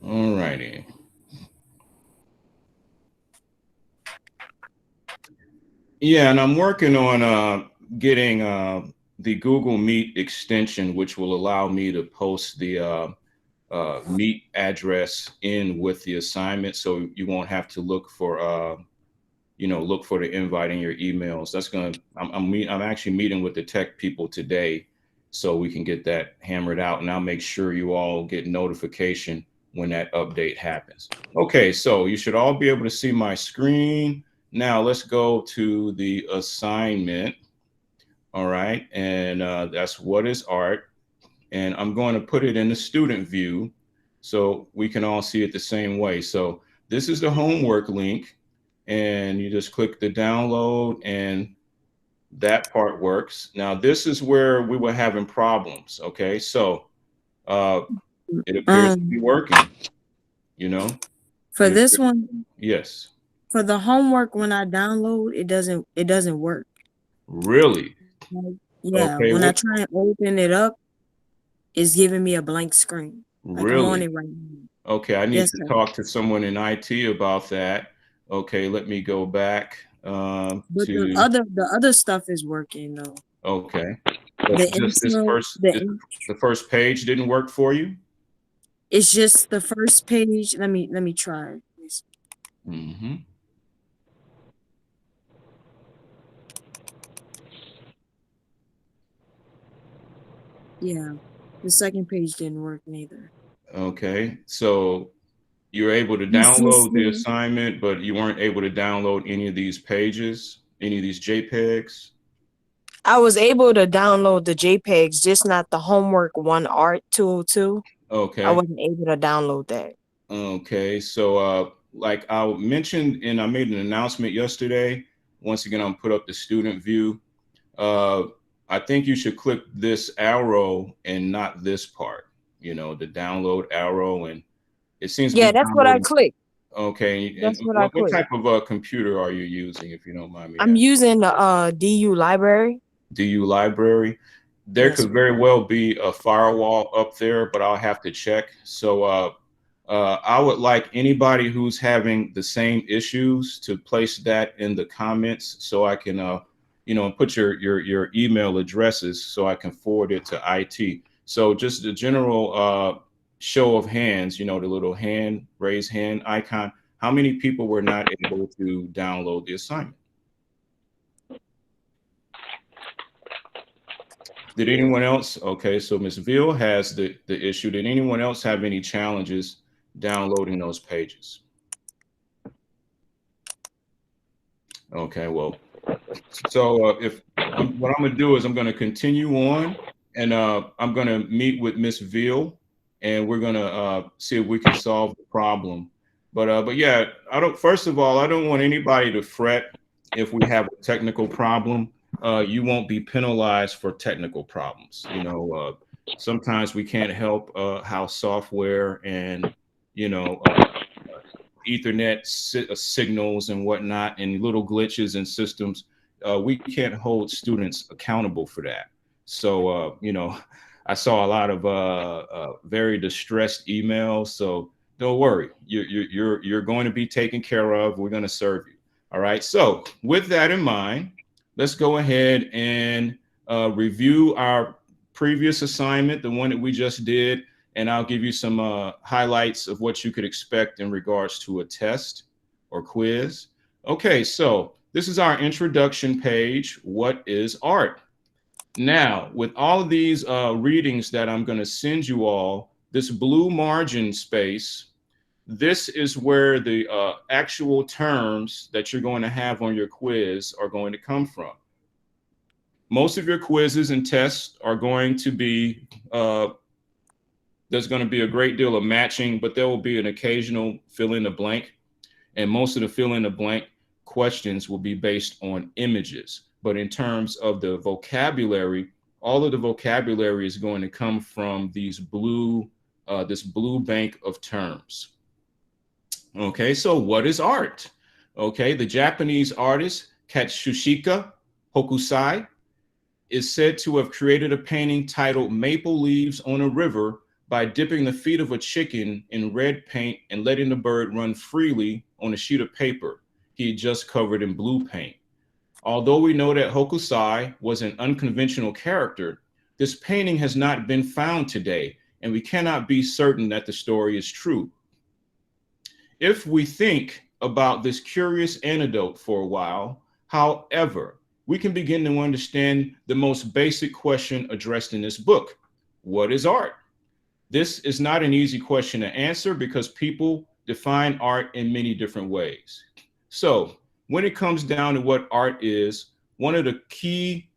All righty. Yeah, and I'm working on getting the Google Meet extension, which will allow me to post the Meet address in with the assignment, so you won't have to look for look for the invite in your emails. That's gonna I'm actually meeting with the tech people today, so we can get that hammered out, and I'll make sure you all get notification when that update happens. Okay, so you should all be able to see my screen. Now let's go to the assignment. All right, and that's what is art, and I'm going to put it in the student view so we can all see it the same way. So this is the homework link, and you just click the download, and that part works. Now this is where we were having problems. Okay, so uh, it appears to be Um, working. You know, for it this appears, one, yes, for the homework, when I download, it doesn't work. really. Like, yeah, Okay, when I what try and open it up, it's giving me a blank screen. Like I'm on really? it right now. Okay, I need Yes, to sir. talk to someone in IT about that. Okay, let me go back But to the other stuff is working though. okay, but The just this intro, first this, the first page didn't work for you. it's just the first page. Let me try. Hmm. Yeah, the second page didn't work neither. Okay, so you're able to It's just download the assignment, but you weren't able to download any of these pages, any of these JPEGs. I was able to download the JPEGs, just not the homework one art 202. I Okay, wasn't able to download that. okay. So, like I mentioned, and I made an announcement yesterday. Once again, I'm put up the student view. Uh, I think you should click this arrow and not this part. You know, the download arrow, and it seems to Yeah, be that's what I downloading. clicked. Okay, and That's what I what clicked. type of computer are you using, if you don't mind me I'm asking? using the DU library. DU library. There Yes, could sir. very well be a firewall up there, but I'll have to check. So I would like anybody who's having the same issues to place that in the comments so I can, put your email addresses so I can forward it to IT. So just the general show of hands, the little hand, raise hand icon. How many people were not able to download the assignment? Did anyone else? Okay, so Ms. Veal has the issue. Did anyone else have any challenges downloading those pages? Okay, well, so if what I'm gonna do is I'm gonna continue on, and I'm gonna meet with Miss Veal, and we're gonna see if we can solve the problem. But yeah, I don't. First of all, I don't want anybody to fret if we have a technical problem. You won't be penalized for technical problems. Sometimes we can't help how software and you know Ethernet signals and whatnot, and little glitches in systems. We can't hold students accountable for that. So, I saw a lot of very distressed emails. So don't worry, you're going to be taken care of. We're going to serve you. All right. So with that in mind, let's go ahead and review our previous assignment, the one that we just did, and I'll give you some highlights of what you could expect in regards to a test or quiz. Okay, so this is our introduction page. What is art? Now, with all of these readings that I'm going to send you all, this blue margin space, this is where the actual terms that you're going to have on your quiz are going to come from. Most of your quizzes and tests are going to be there's going to be a great deal of matching, but there will be an occasional fill in the blank. And most of the fill in the blank questions will be based on images. But in terms of the vocabulary, all of the vocabulary is going to come from this blue bank of terms. Okay, so what is art? Okay, the Japanese artist Katsushika Hokusai is said to have created a painting titled Maple Leaves on a River by dipping the feet of a chicken in red paint and letting the bird run freely on a sheet of paper he had just covered in blue paint. Although we know that Hokusai was an unconventional character, this painting has not been found today, and we cannot be certain that the story is true. If we think about this curious anecdote for a while, however, we can begin to understand the most basic question addressed in this book. What is art? This is not an easy question to answer because people define art in many different ways. So, when it comes down to what art is, one of the key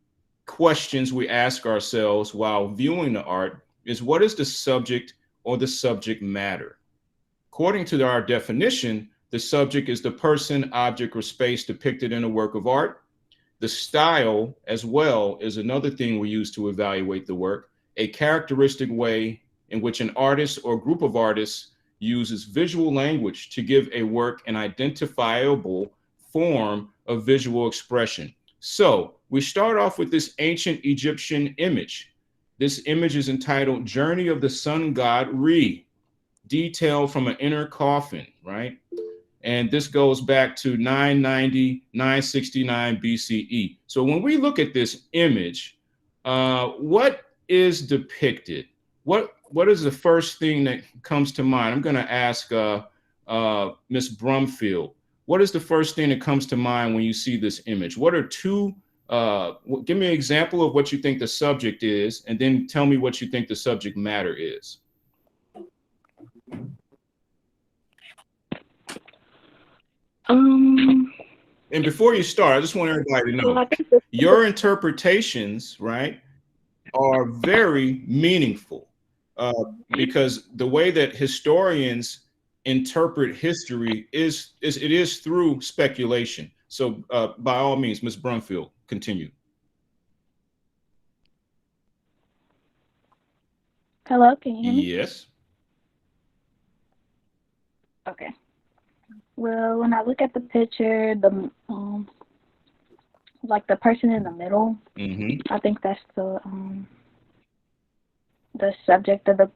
questions we ask ourselves while viewing the art is, what is the subject or the subject matter? According to our definition, the subject is the person, object, or space depicted in a work of art. The style, as well, is another thing we use to evaluate the work, a characteristic way in which an artist or group of artists uses visual language to give a work an identifiable form of visual expression. So we start off with this ancient Egyptian image. This image is entitled Journey of the Sun God Re, detailed from an inner coffin, right? And this goes back to 990, 969 BCE. So when we look at this image, what is depicted? What is the first thing that comes to mind? I'm going to ask Miss Brumfield. What is the first thing that comes to mind when you see this image? What are two? Give me an example of what you think the subject is, and then tell me what you think the subject matter is. And before you start, I just want everybody to know your interpretations, right, are very meaningful because the way that historians interpret history is through speculation. So by all means, Ms. Brumfield, continue. Hello, can you hear me? Yes. Okay. Well, when I look at the picture, like the person in the middle, I think that's the subject of the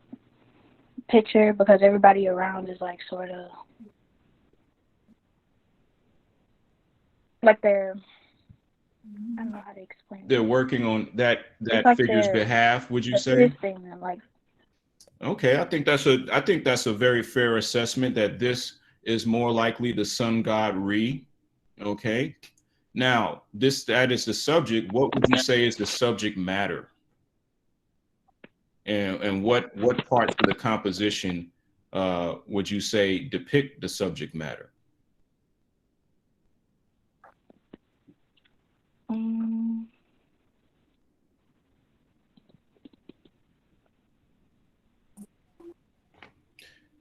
picture, because everybody around is like sort of like they're, I don't know how to explain it. They're working on that like figure's behalf, would you say? Them, like. Okay, I think that's a very fair assessment that this is more likely the sun god Re. Okay. Now, that is the subject. What would you say is the subject matter? And what parts of the composition would you say depict the subject matter?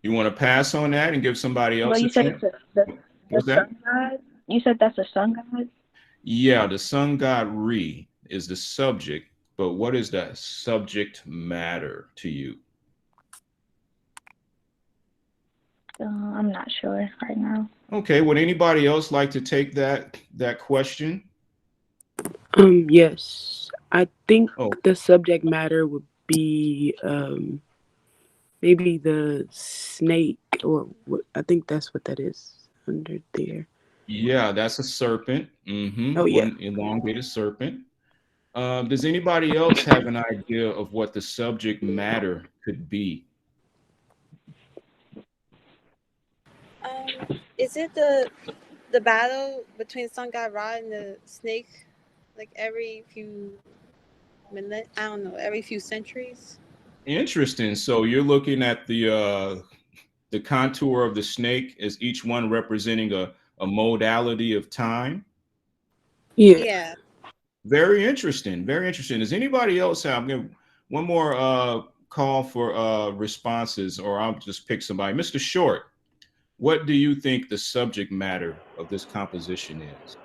You want to pass on that and give somebody else a chance? What's that? Sun god? You said that's a sun god? Yeah, the sun god Re is the subject, but what is that subject matter to you? I'm not sure right now. Okay, would anybody else like to take that question? Yes, I think the subject matter would be maybe the snake, or I think that's what that is under there. Yeah, that's a serpent. Oh yeah, one elongated serpent. Does anybody else have an idea of what the subject matter could be? Is it the battle between Sun God Ra and the snake, like every few minutes? I don't know, every few centuries. Interesting. So you're looking at the contour of the snake as each one representing a modality of time. Yeah. Very interesting. Very interesting. Does anybody else have one more call for responses, or I'll just pick somebody? Mr. Short, what do you think the subject matter of this composition is?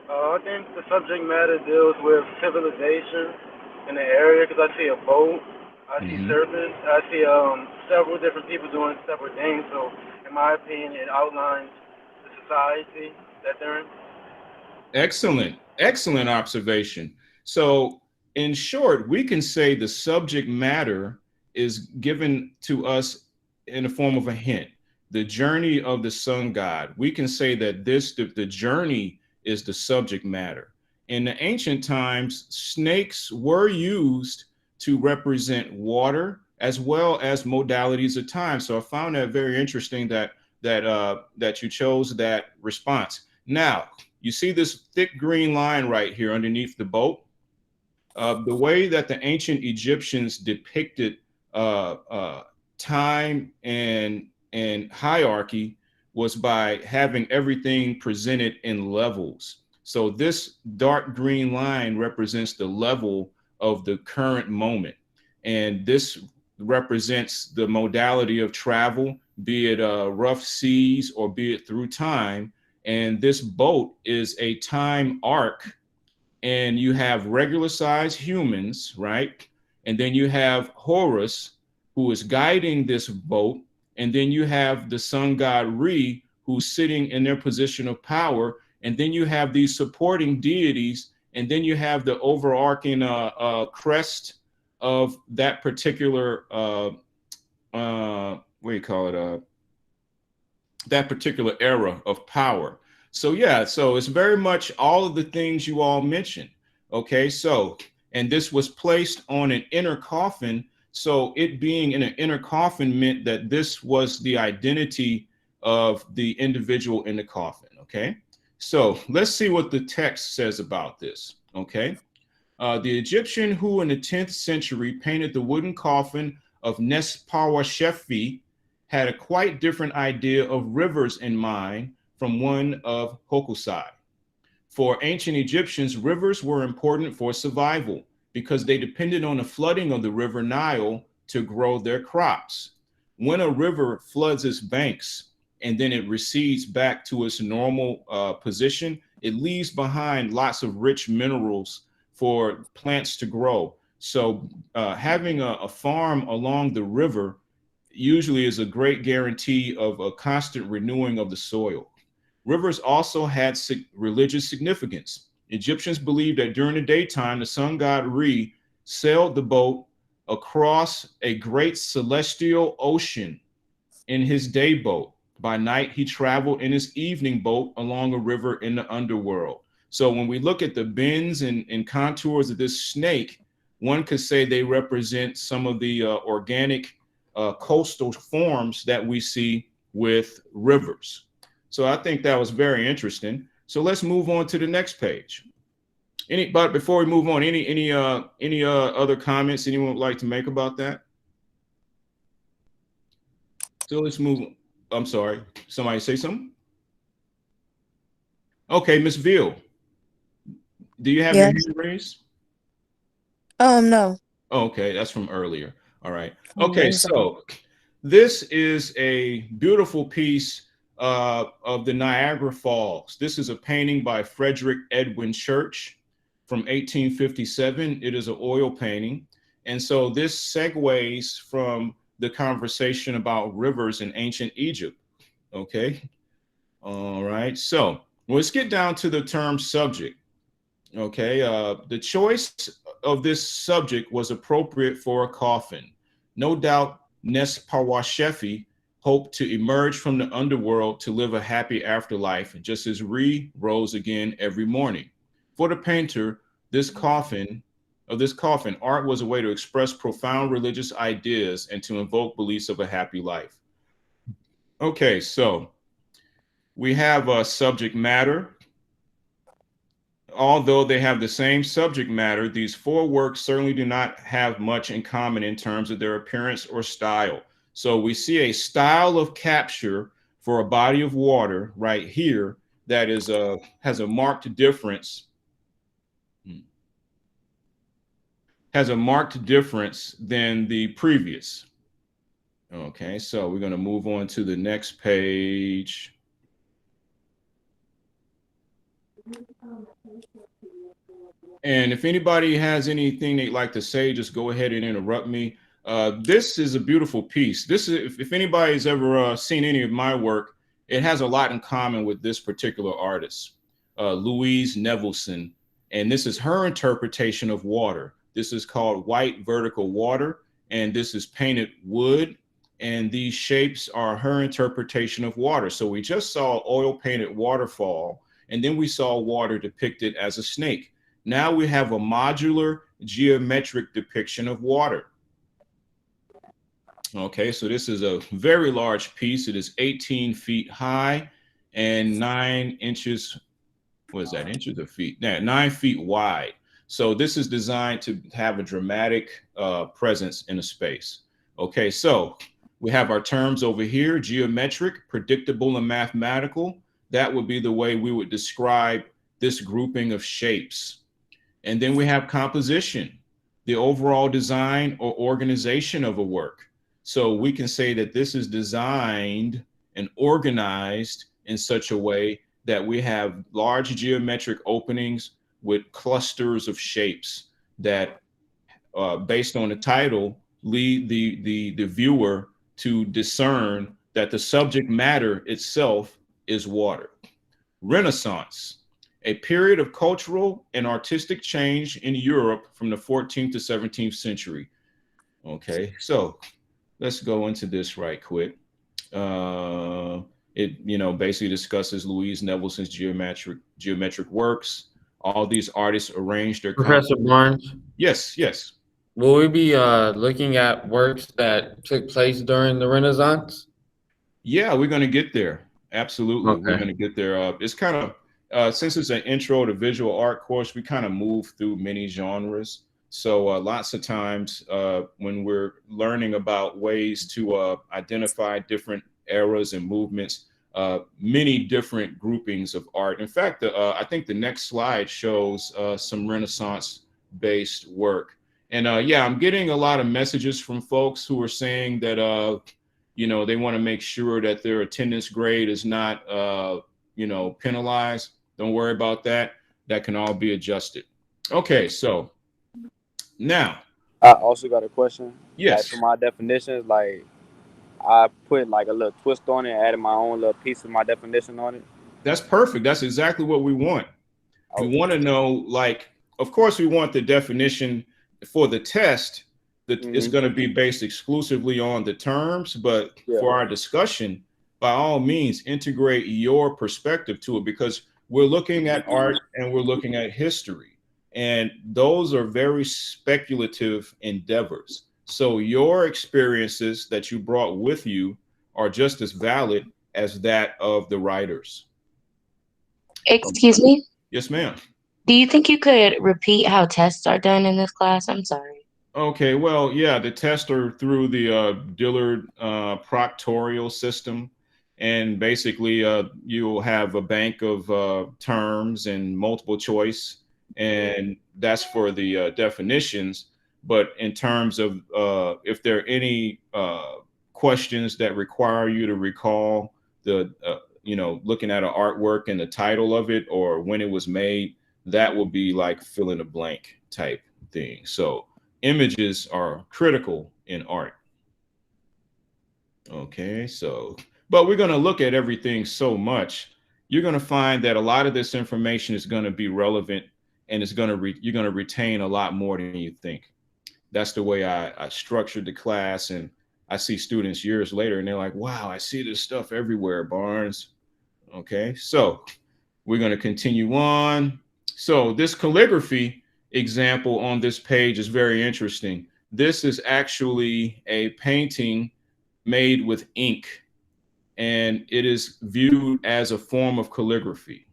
I think the subject matter deals with civilization in the area, because I see a boat, I see serpents, I see several different people doing several things. So, in my opinion, it outlines the society that they're in. Excellent observation. So, in short, we can say the subject matter is given to us in the form of a hint. The journey of the sun god. We can say that the journey is the subject matter. In the ancient times, snakes were used to represent water as well as modalities of time. So I found that very interesting that you chose that response. Now, you see this thick green line right here underneath the boat. The way that the ancient Egyptians depicted time and hierarchy was by having everything presented in levels. So this dark green line represents the level of the current moment. And this represents the modality of travel, be it rough seas or be it through time. And this boat is a time arc, and you have regular sized humans, right? And then you have Horus, who is guiding this boat. And then you have the sun god Re, who's sitting in their position of power. And then you have these supporting deities. And then you have the overarching crest of that particular, what do you call it? That particular era of power. So yeah, so it's very much all of the things you all mentioned. Okay, so, and this was placed on an inner coffin. So it being in an inner coffin meant that this was the identity of the individual in the coffin. Okay, so let's see what the text says about this. Okay, the Egyptian who in the 10th century painted the wooden coffin of Nespawashefi had a quite different idea of rivers in mind from one of Hokusai. For ancient Egyptians, rivers were important for survival because they depended on the flooding of the river Nile to grow their crops. When a river floods its banks and then it recedes back to its normal position, it leaves behind lots of rich minerals for plants to grow. So having a farm along the river usually is a great guarantee of a constant renewing of the soil. Rivers also had religious significance. Egyptians believed that during the daytime, the sun god Re sailed the boat across a great celestial ocean in his day boat. By night, he traveled in his evening boat along a river in the underworld. So when we look at the bends and contours of this snake, one could say they represent some of the organic coastal forms that we see with rivers. So I think that was very interesting. So let's move on to the next page. But before we move on, any other comments anyone would like to make about that? So let's move. I'm sorry. Somebody say something? Okay, Miss Veal. Do you have your hand raised? No. Oh, okay, that's from earlier. All right. Oh, Okay, that's so this is a beautiful piece of the Niagara Falls. This is a painting by Frederick Edwin Church from 1857. It is an oil painting. And so this segues from the conversation about rivers in ancient Egypt. Okay. All right. So let's get down to the term subject. Okay. The choice of this subject was appropriate for a coffin. No doubt Nespawashefi hoped to emerge from the underworld to live a happy afterlife, just as Re rose again every morning. For the painter, this coffin, art was a way to express profound religious ideas and to invoke beliefs of a happy life. Okay, so we have a subject matter. Although they have the same subject matter, these four works certainly do not have much in common in terms of their appearance or style. So we see a style of capture for a body of water right here that is has a marked difference. Has a marked difference than the previous. Okay, so we're going to move on to the next page. And if anybody has anything they'd like to say, just go ahead and interrupt me. This is a beautiful piece. This is, if anybody's ever seen any of my work, it has a lot in common with this particular artist, Louise Nevelson. And this is her interpretation of water. This is called White Vertical Water. and this is painted wood. And these shapes are her interpretation of water. So we just saw oil painted waterfall, and then we saw water depicted as a snake. Now we have a modular geometric depiction of water. Okay, so this is a very large piece. It is 18 feet high and 9 inches, what is that, inches or feet? Yeah, 9 feet wide. So this is designed to have a dramatic presence in a space. Okay, so we have our terms over here: geometric, predictable, and mathematical. That would be the way we would describe this grouping of shapes. And then we have composition, the overall design or organization of a work. So we can say that this is designed and organized in such a way that we have large geometric openings with clusters of shapes that, based on the title, lead the viewer to discern that the subject matter itself is water. Renaissance, a period of cultural and artistic change in Europe from the 14th to 17th century. Okay, so let's go into this right quick. It, basically discusses Louise Nevelson's geometric works. All these artists arranged their Professor Barnes. Yes, yes. Will we be looking at works that took place during the Renaissance? Yeah, we're going to get there. Absolutely. Okay. We're going to get there. It's kind of, since it's an intro to visual art course, we kind of move through many genres. So lots of times when we're learning about ways to identify different eras and movements, many different groupings of art. In fact, I think the next slide shows some Renaissance-based work. And yeah, I'm getting a lot of messages from folks who are saying that, they want to make sure that their attendance grade is not, penalized. Don't worry about that. That can all be adjusted. Okay, so now. I also got a question. Yes. Like for my definitions, like I put like a little twist on it, added my own little piece of my definition on it. That's perfect. That's exactly what we want. Okay. We want to know, like, of course, we want the definition for the test that is going to be based exclusively on the terms, but for our discussion, by all means, integrate your perspective to it, because we're looking at art and we're looking at history, and those are very speculative endeavors. So your experiences that you brought with you are just as valid as that of the writers. Excuse me? Yes, ma'am. Do you think you could repeat how tests are done in this class? I'm sorry. Okay, well, yeah, the tests are through the Dillard proctorial system. And basically, you'll have a bank of terms and multiple choice, and that's for the definitions. But in terms of if there are any questions that require you to recall the, looking at an artwork and the title of it or when it was made, that will be like fill in a blank type thing. So images are critical in art. Okay, so, but we're going to look at everything so much. You're going to find that a lot of this information is going to be relevant, and it's going to you're going to retain a lot more than you think. That's the way I structured the class, and I see students years later, and they're like, wow, I see this stuff everywhere, Barnes. Okay, so we're going to continue on. So this calligraphy example on this page is very interesting. This is actually a painting made with ink, and it is viewed as a form of calligraphy.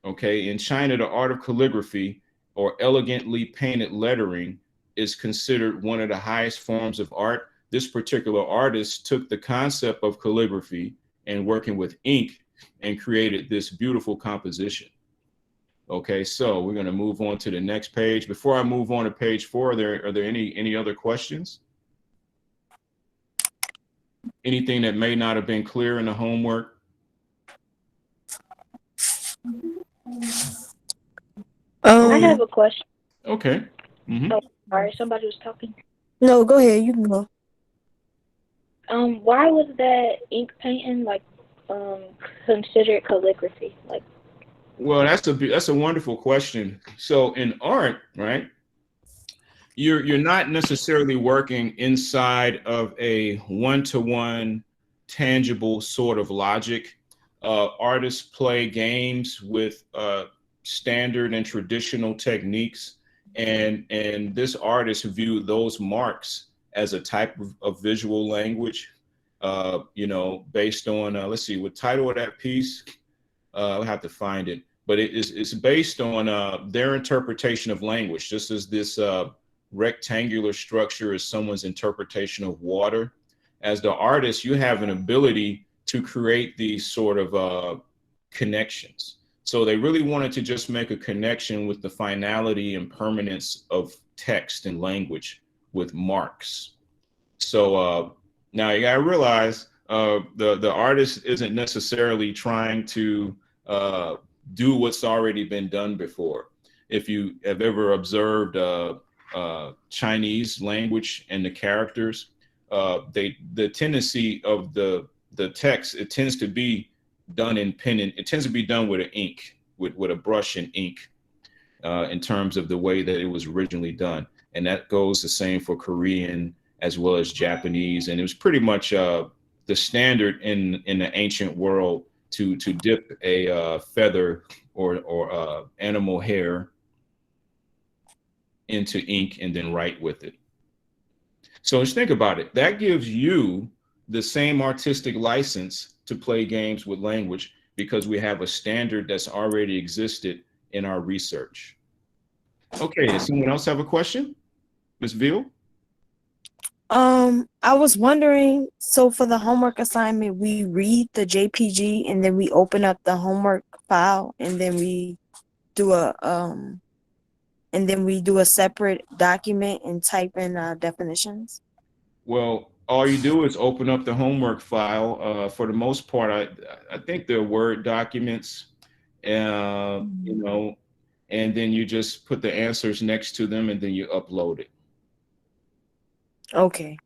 Okay, in China, the art of calligraphy, or elegantly painted lettering, is considered one of the highest forms of art. This particular artist took the concept of calligraphy and working with ink and created this beautiful composition. Okay, so we're going to move on to the next page. Before I move on to page 4, are there any other questions? Anything that may not have been clear in the homework? I have a question. Okay. Oh, sorry, somebody was talking. No, go ahead. You can go. Why was that ink painting considered calligraphy? Like, well, that's a wonderful question. So in art, right, you're not necessarily working inside of a one-to-one tangible sort of logic. Artists play games with standard and traditional techniques, and this artist viewed those marks as a type of visual language. Based on let's see, what title of that piece? I'll have to find it, but it's based on their interpretation of language, just as this rectangular structure is someone's interpretation of water. As the artist, you have an ability to create these sort of connections. So they really wanted to just make a connection with the finality and permanence of text and language with marks. So now you gotta realize the artist isn't necessarily trying to do what's already been done before. If you have ever observed Chinese language and the characters, the tendency of the text, it tends to be done in pen, and it tends to be done with an ink, with a brush and ink, in terms of the way that it was originally done. And that goes the same for Korean as well as Japanese. And it was pretty much the standard in the ancient world to dip a feather or animal hair into ink and then write with it. So just think about it. That gives you the same artistic license to play games with language, because we have a standard that's already existed in our research. Okay, does someone else have a question? Ms. Veal? I was wondering, so for the homework assignment, we read the JPG and then we open up the homework file and then we do a separate document and type in definitions. Well, all you do is open up the homework file. For the most part, I think they're Word documents, and then you just put the answers next to them and then you upload it. Okay.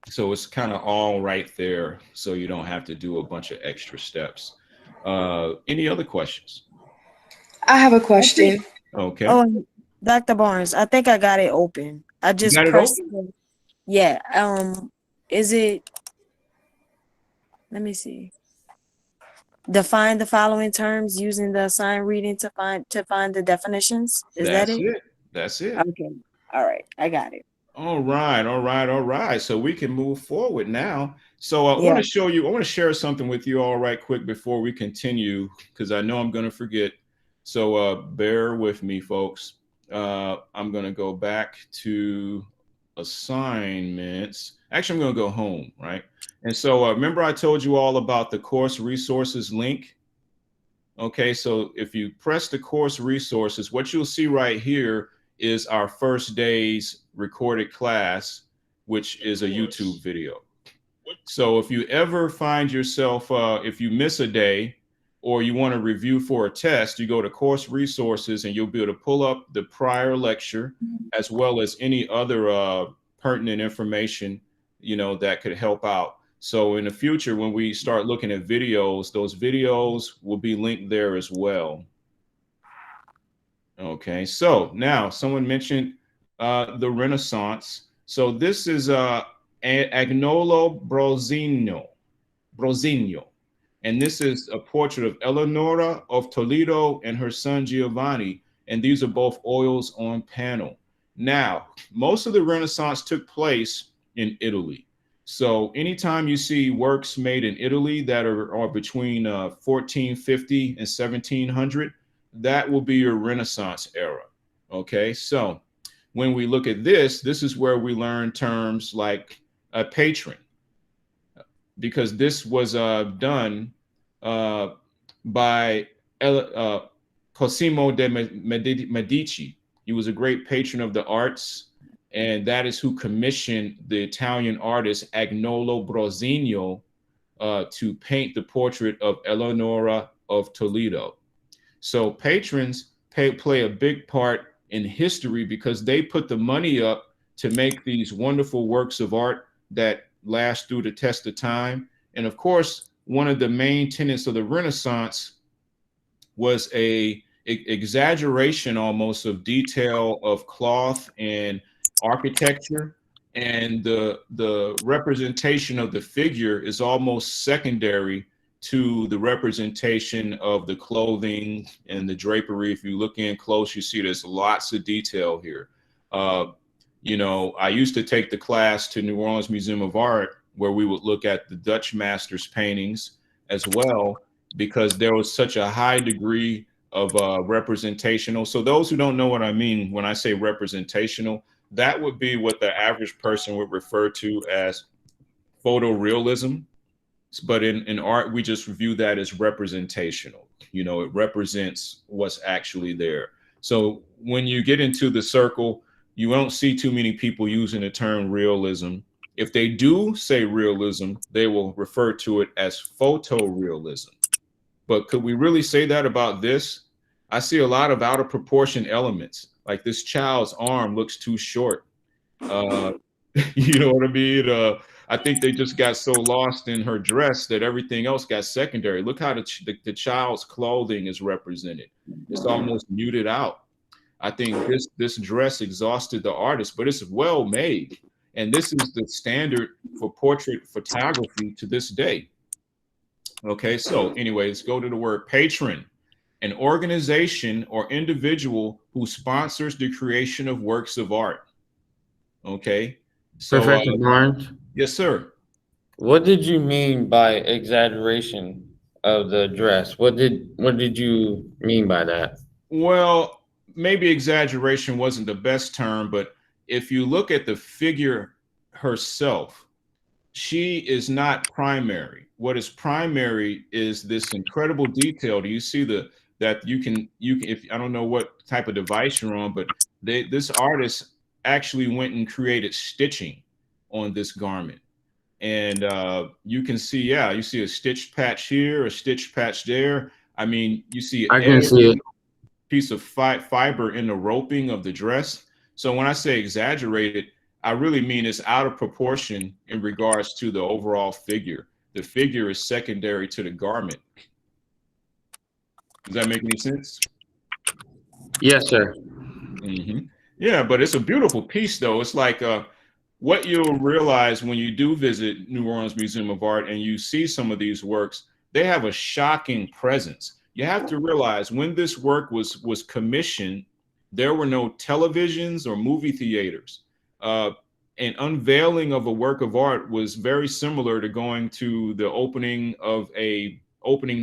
So it's kind of all right there, so you don't have to do a bunch of extra steps. Any other questions? I have a question. Okay. Oh, Dr. Barnes, I think I got it open. I just got it pressed open? Yeah. Is it, let me see. Define the following terms using the assigned reading to find the definitions. Is that That's it? it. That's it. Okay. All right. I got it. All right. So we can move forward now. So I Yeah. want to share something with you all right quick before we continue, because I know I'm going to forget. So bear with me, folks. I'm going to go back to assignments. Actually, I'm going to go home, right? And so remember I told you all about the course resources link? Okay, so if you press the course resources, what you'll see right here is our first day's recorded class, which is a YouTube video. So if you ever find yourself, if you miss a day or you want to review for a test, you go to course resources and you'll be able to pull up the prior lecture as well as any other pertinent information, that could help out. So in the future, when we start looking at videos, those videos will be linked there as well. Okay, so now someone mentioned the Renaissance. So this is Agnolo Brozinho, and this is a portrait of Eleonora of Toledo and her son Giovanni, and these are both oils on panel. Now, most of the Renaissance took place in Italy. So anytime you see works made in Italy that are between 1450 and 1700, that will be your Renaissance era. Okay, so when we look at this is where we learn terms like a patron, because this was done by Cosimo de' Medici. He was a great patron of the arts, and that is who commissioned the Italian artist Agnolo Brozinho to paint the portrait of Eleonora of Toledo. So patrons play a big part in history because they put the money up to make these wonderful works of art that last through the test of time. And of course, one of the main tenets of the Renaissance was a exaggeration almost of detail of cloth and architecture, and the representation of the figure is almost secondary to the representation of the clothing and the drapery. If you look in close, you see there's lots of detail here. You know, I used to take the class to New Orleans Museum of Art where we would look at the Dutch masters' paintings as well, because there was such a high degree of representational. So those who don't know what I mean when I say representational, that would be what the average person would refer to as photorealism. But in art, we just view that as representational. You know, it represents what's actually there. So when you get into the circle, you won't see too many people using the term realism. If they do say realism, they will refer to it as photorealism. But could we really say that about this? I see a lot of out of proportion elements. Like this child's arm looks too short. You know what I mean? I think they just got so lost in her dress that everything else got secondary. Look how the child's clothing is represented. It's almost muted out. I think this dress exhausted the artist, but it's well made. And this is the standard for portrait photography to this day. Okay, so anyway, let's go to the word patron. An organization or individual who sponsors the creation of works of art. Okay, so Professor Barnes, yes, sir. what did you mean by exaggeration of the dress? What did you mean by that? Well, maybe exaggeration wasn't the best term, but if you look at the figure herself, she is not primary. What is primary is this incredible detail. Do you see that you can if I don't know what type of device you're on, but this artist actually went and created stitching on this garment. And you can see, yeah, you see a stitch patch here, a stitch patch there. I mean, you see I can see it. piece of fiber in the roping of the dress. So when I say exaggerated, I really mean it's out of proportion in regards to the overall figure. The figure is secondary to the garment. Does that make any sense? Yes, sir. Mm-hmm. Yeah, but it's a beautiful piece, though. It's like what you'll realize when you do visit New Orleans Museum of Art and you see some of these works, they have a shocking presence. You have to realize when this work was commissioned, there were no televisions or movie theaters. An unveiling of a work of art was very similar to going to the opening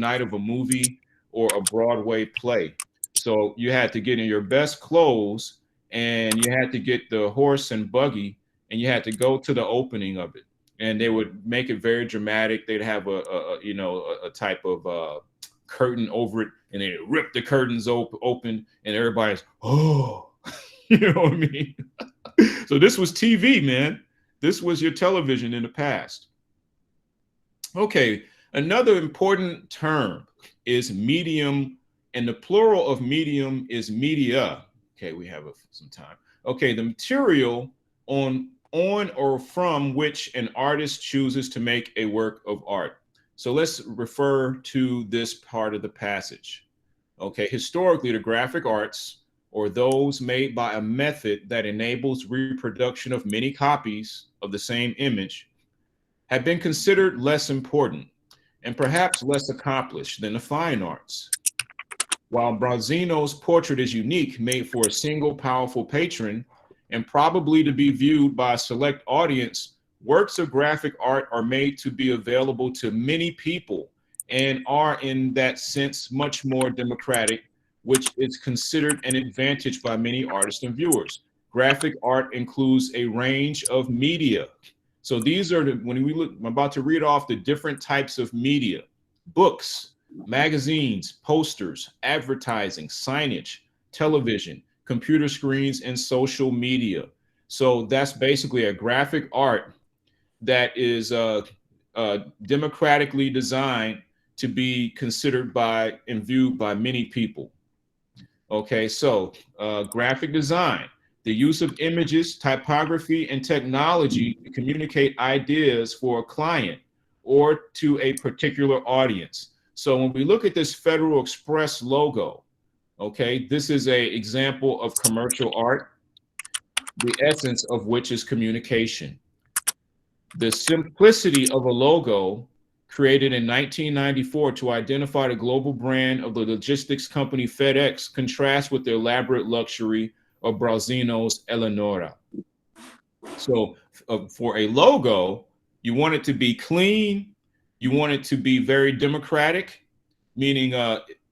night of a movie or a Broadway play. So you had to get in your best clothes and you had to get the horse and buggy and you had to go to the opening of it. And they would make it very dramatic. They'd have a type of curtain over it, and they rip the curtains open, and everybody's, oh, you know what I mean? So this was TV, man. This was your television in the past. Okay, another important term is medium, and the plural of medium is media. Okay, we have some time. Okay, the material on or from which an artist chooses to make a work of art. So let's refer to this part of the passage. Okay, historically, the graphic arts, or those made by a method that enables reproduction of many copies of the same image, have been considered less important and perhaps less accomplished than the fine arts. While Bronzino's portrait is unique, made for a single powerful patron, and probably to be viewed by a select audience, works of graphic art are made to be available to many people and are in that sense much more democratic, which is considered an advantage by many artists and viewers. Graphic art includes a range of media. So these are when we look, I'm about to read off the different types of media: books, magazines, posters, advertising, signage, television, computer screens, and social media. So that's basically a graphic art that is democratically designed to be considered by and viewed by many people. Okay, so graphic design, the use of images, typography, and technology to communicate ideas for a client or to a particular audience. So when we look at this Federal Express logo, Okay, this is a example of commercial art, the essence of which is communication. The simplicity of a logo created in 1994 to identify the global brand of the logistics company FedEx contrasts with the elaborate luxury of Brazino's Eleonora. So for a logo, you want it to be clean, you want it to be very democratic, meaning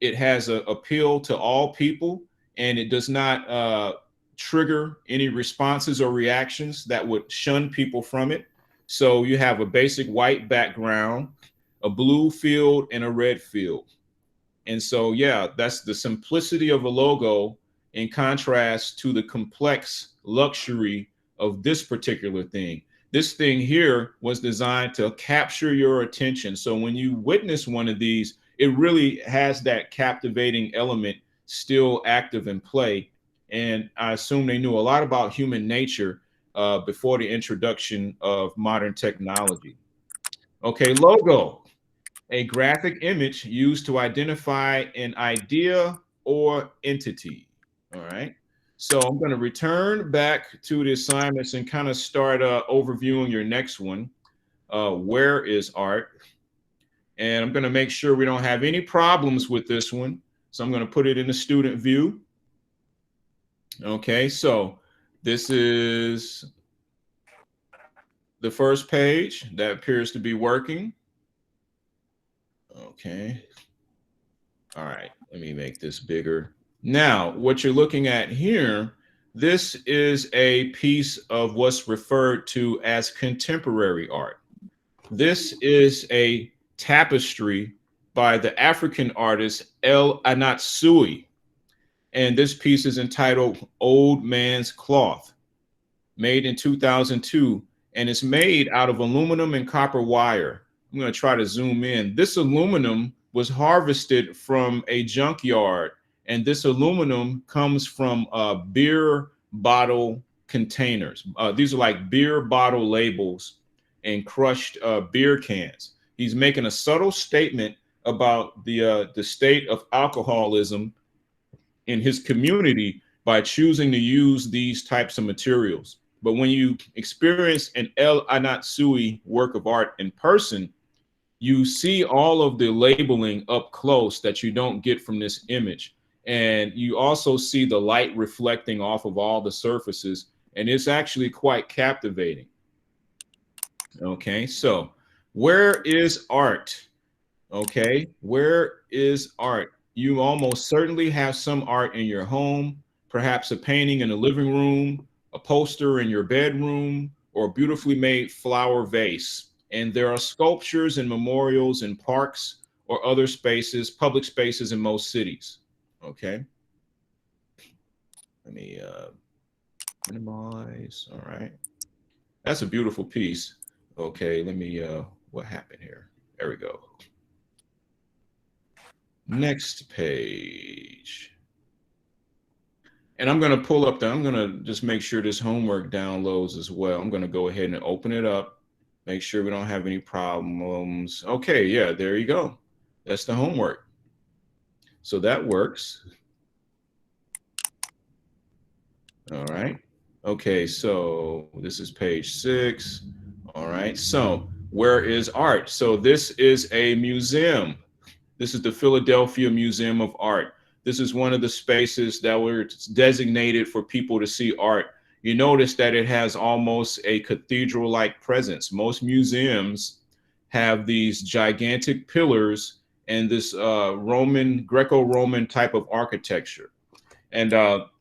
it has an appeal to all people, and it does not trigger any responses or reactions that would shun people from it. So you have a basic white background, a blue field, and a red field. And so, yeah, that's the simplicity of a logo in contrast to the complex luxury of this particular thing. This thing here was designed to capture your attention. So when you witness one of these, it really has that captivating element still active in play. And I assume they knew a lot about human nature before the introduction of modern technology. Okay, logo, a graphic image used to identify an idea or entity. All right. So I'm going to return back to the assignments and kind of start overviewing your next one. Where is art? And I'm going to make sure we don't have any problems with this one. So I'm going to put it in the student view. Okay, so this is the first page that appears to be working. Okay. All right, let me make this bigger. Now, what you're looking at here, this is a piece of what's referred to as contemporary art. This is a tapestry by the African artist El Anatsui. And this piece is entitled Old Man's Cloth, made in 2002. And it's made out of aluminum and copper wire. I'm going to try to zoom in. This aluminum was harvested from a junkyard, and this aluminum comes from beer bottle containers. These are like beer bottle labels and crushed beer cans. He's making a subtle statement about the state of alcoholism in his community by choosing to use these types of materials. But when you experience an El Anatsui work of art in person, you see all of the labeling up close that you don't get from this image. And you also see the light reflecting off of all the surfaces. And it's actually quite captivating. Okay, so where is art? Okay, where is art? You almost certainly have some art in your home, perhaps a painting in the living room, a poster in your bedroom, or a beautifully made flower vase. And there are sculptures and memorials in parks or other spaces, public spaces in most cities. Okay. Let me minimize. All right. That's a beautiful piece. Okay, let me, what happened here? There we go. Next page. And I'm going to pull up I'm going to just make sure this homework downloads as well. I'm going to go ahead and open it up, make sure we don't have any problems. Okay, yeah, there you go. That's the homework. So that works. All right. Okay, so this is page 6. All right, so where is art? So this is a museum. This is the Philadelphia Museum of Art. This is one of the spaces that were designated for people to see art. You notice that it has almost a cathedral-like presence. Most museums have these gigantic pillars and this Greco-Roman type of architecture. And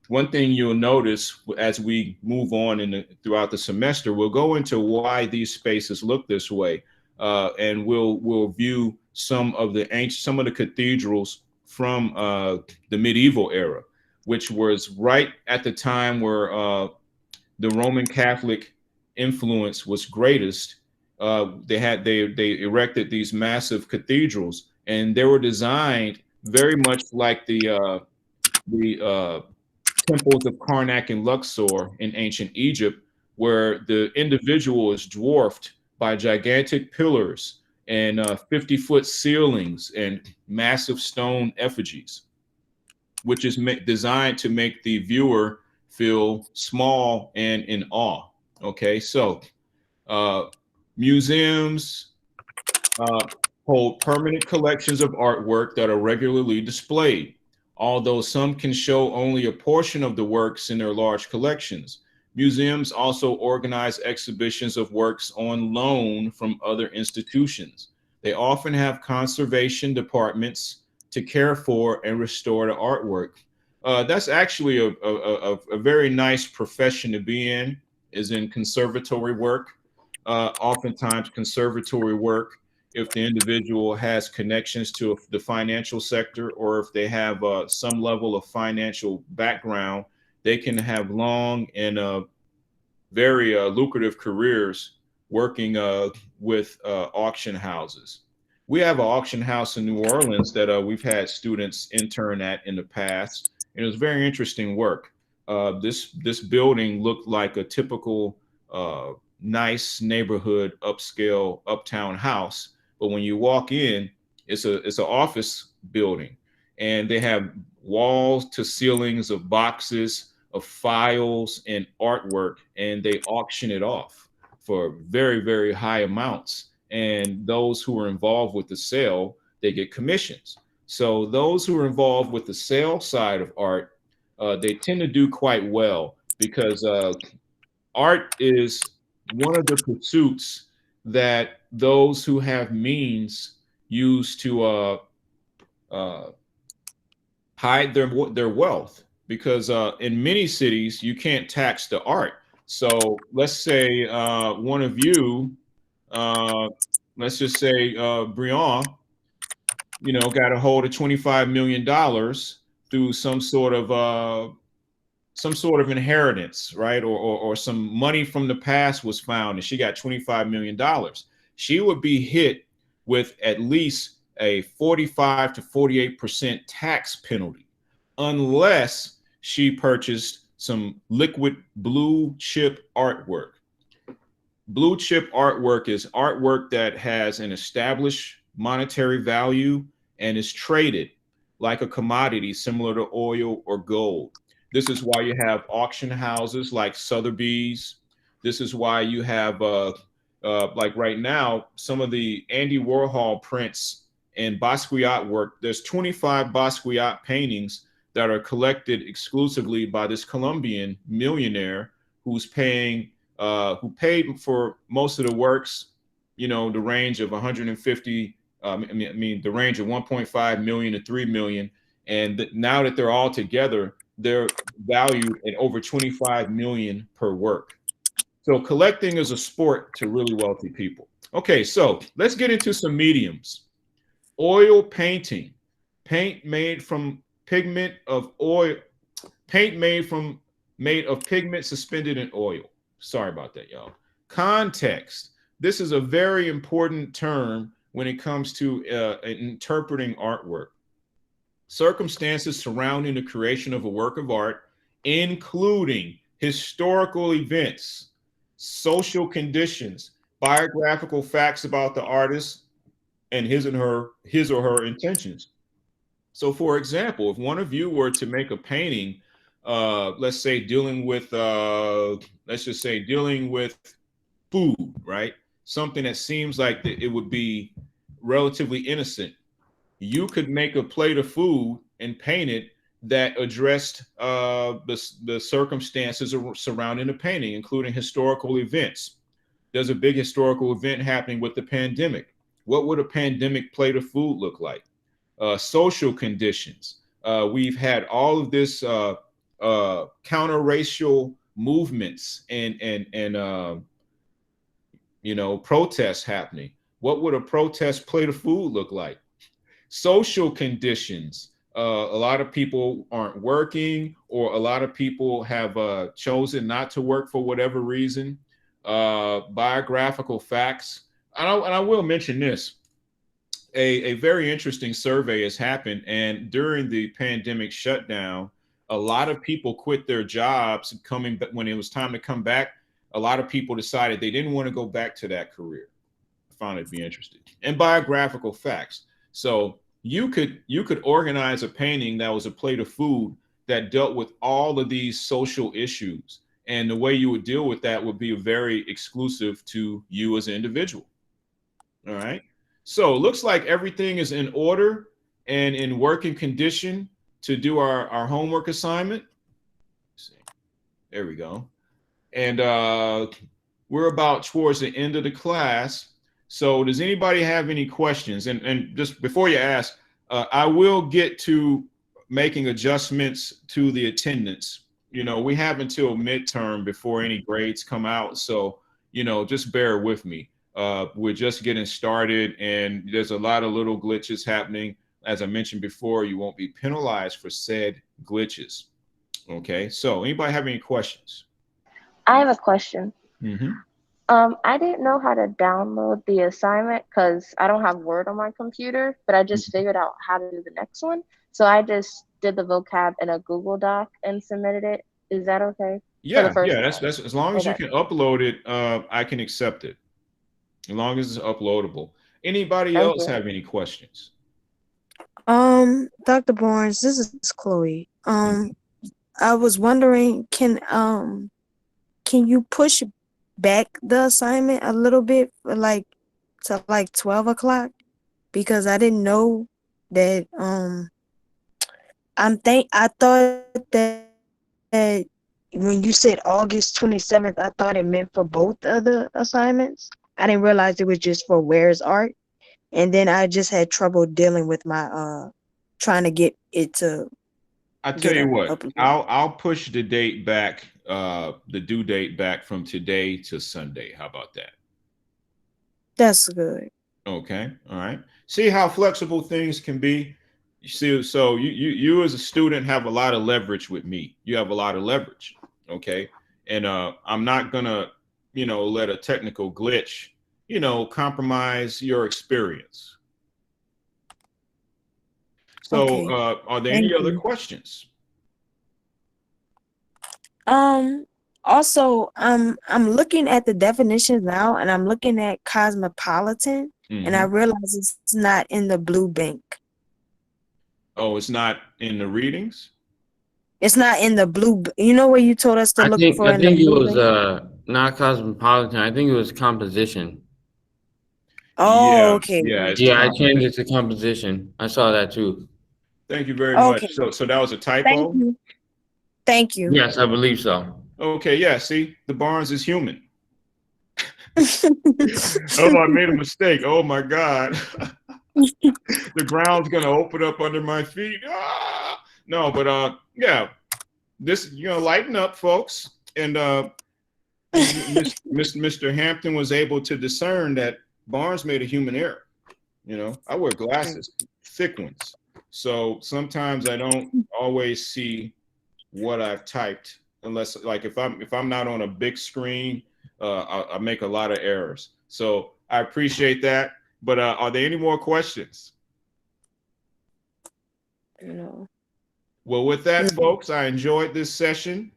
one thing you'll notice as we move on throughout the semester, we'll go into why these spaces look this way, and we'll view some of the cathedrals from the medieval era, which was right at the time where the Roman Catholic influence was greatest. They erected these massive cathedrals, and they were designed very much like the temples of Karnak and Luxor in ancient Egypt, where the individual is dwarfed by gigantic pillars and 50-foot ceilings and massive stone effigies. which is designed to make the viewer feel small and in awe. Okay, so museums hold permanent collections of artwork that are regularly displayed, although some can show only a portion of the works in their large collections. Museums also organize exhibitions of works on loan from other institutions. They often have conservation departments to care for and restore the artwork. That's actually a very nice profession to be in, is in conservatory work. Oftentimes, conservatory work, if the individual has connections to the financial sector, or if they have some level of financial background, they can have long and very lucrative careers working with auction houses. We have an auction house in New Orleans that we've had students intern at in the past, and it was very interesting work. This building looked like a typical nice neighborhood upscale uptown house, but when you walk in, it's an office building, and they have walls to ceilings of boxes of files and artwork, and they auction it off for very, very high amounts. And those who are involved with the sale, they get commissions. So those who are involved with the sale side of art, they tend to do quite well, because art is one of the pursuits that those who have means use to hide their wealth, because in many cities you can't tax the art. So let's say one of you, let's just say Brian, got a hold of $25 million through some sort of inheritance, right? Or some money from the past was found, and she got $25 million. She would be hit with at least a 45 to 48% tax penalty, unless she purchased some liquid blue chip artwork. Blue chip artwork is artwork that has an established monetary value and is traded like a commodity similar to oil or gold. This is why you have auction houses like Sotheby's. This is why you have, like right now, some of the Andy Warhol prints and Basquiat work. There's 25 Basquiat paintings that are collected exclusively by this Colombian millionaire who paid for most of the works, the range of 150, the range of 1.5 million to 3 million. And now that they're all together, they're valued at over 25 million per work. So collecting is a sport to really wealthy people. Okay, so let's get into some mediums. Oil painting, paint made from pigment of oil, made of pigment suspended in oil. Sorry about that, y'all. Context. This is a very important term when it comes to interpreting artwork. Circumstances surrounding the creation of a work of art, including historical events, social conditions, biographical facts about the artist, and his or her intentions. So, for example, if one of you were to make a painting, let's say dealing with, let's just say dealing with food, right? Something that seems like it would be relatively innocent. You could make a plate of food and paint it that addressed the circumstances surrounding the painting, including historical events. There's a big historical event happening with the pandemic. What would a pandemic plate of food look like? Social conditions. We've had all of this counter-racial movements and protests happening. What would a protest plate of food look like? Social conditions. A lot of people aren't working, or a lot of people have chosen not to work for whatever reason. Biographical facts. And I will mention this. A very interesting survey has happened, and during the pandemic shutdown, a lot of people quit their jobs. When it was time to come back, a lot of people decided they didn't want to go back to that career. I found it to be interesting. And biographical facts. So you could organize a painting that was a plate of food that dealt with all of these social issues. And the way you would deal with that would be very exclusive to you as an individual. All right. So it looks like everything is in order and in working condition to do our homework assignment. Let's see. There we go. And we're about towards the end of the class. So does anybody have any questions? And just before you ask, I will get to making adjustments to the attendance. You know, we have until midterm before any grades come out. So, you know, just bear with me. We're just getting started and there's a lot of little glitches happening. As I mentioned before, you won't be penalized for said glitches. Okay, so anybody have any questions? I have a question. Mm-hmm. I didn't know how to download the assignment because I don't have Word on my computer, but I just figured out how to do the next one. So I just did the vocab in a Google Doc and submitted it. Is that okay? Yeah, that's as long as you can upload it, I can accept it. As long as it's uploadable. Anybody else have any questions? Dr. Barnes, this is Chloe. I was wondering, can you push back the assignment a little bit for to 12 o'clock? Because I didn't know that I thought that when you said August 27th, I thought it meant for both of the assignments. I didn't realize it was just for Where's Art. And then I just had trouble dealing with my trying to get it to. I tell you what, I'll push the date back, the due date back from today to Sunday. How about that? That's good. Okay, all right. See how flexible things can be. You see, so you as a student have a lot of leverage with me. You have a lot of leverage. Okay, and I'm not gonna, let a technical glitch, compromise your experience. So, Okay. are there Thank any other you. questions? Also, I'm looking at the definitions now, and I'm looking at cosmopolitan, and I realize it's not in the blue bank. Oh, it's not in the readings? It's not in the blue. You know where you told us to look for I in the think it blue was bank? not cosmopolitan. I think it was composition. Oh, okay. Yeah, I changed it to composition. I saw that too. Thank you very Okay. much. So that was a typo? Thank you. Thank you. Yes, I believe so. Okay, yeah, see, the Barnes is human. Oh, I made a mistake. Oh my God. The ground's gonna open up under my feet. Ah! No, but yeah, this lighten up, folks. And Mr. Hampton was able to discern that Barnes made a human error. I wear glasses, thick ones. So sometimes I don't always see what I've typed unless, like, if I'm not on a big screen, I make a lot of errors. So I appreciate that. But are there any more questions? No. Well, with that, folks, I enjoyed this session.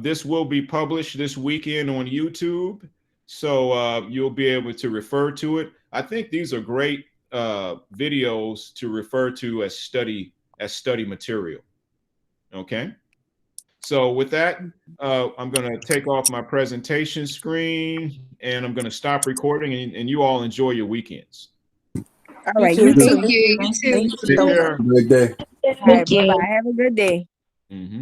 This will be published this weekend on YouTube, so you'll be able to refer to it. I think these are great videos to refer to as study material. Okay. So with that, I'm going to take off my presentation screen and I'm going to stop recording, and you all enjoy your weekends. All right, you too. Thank you. You too. Thank you Take so care. much. Good day. All right, bye-bye. Have a good day. Mm-hmm.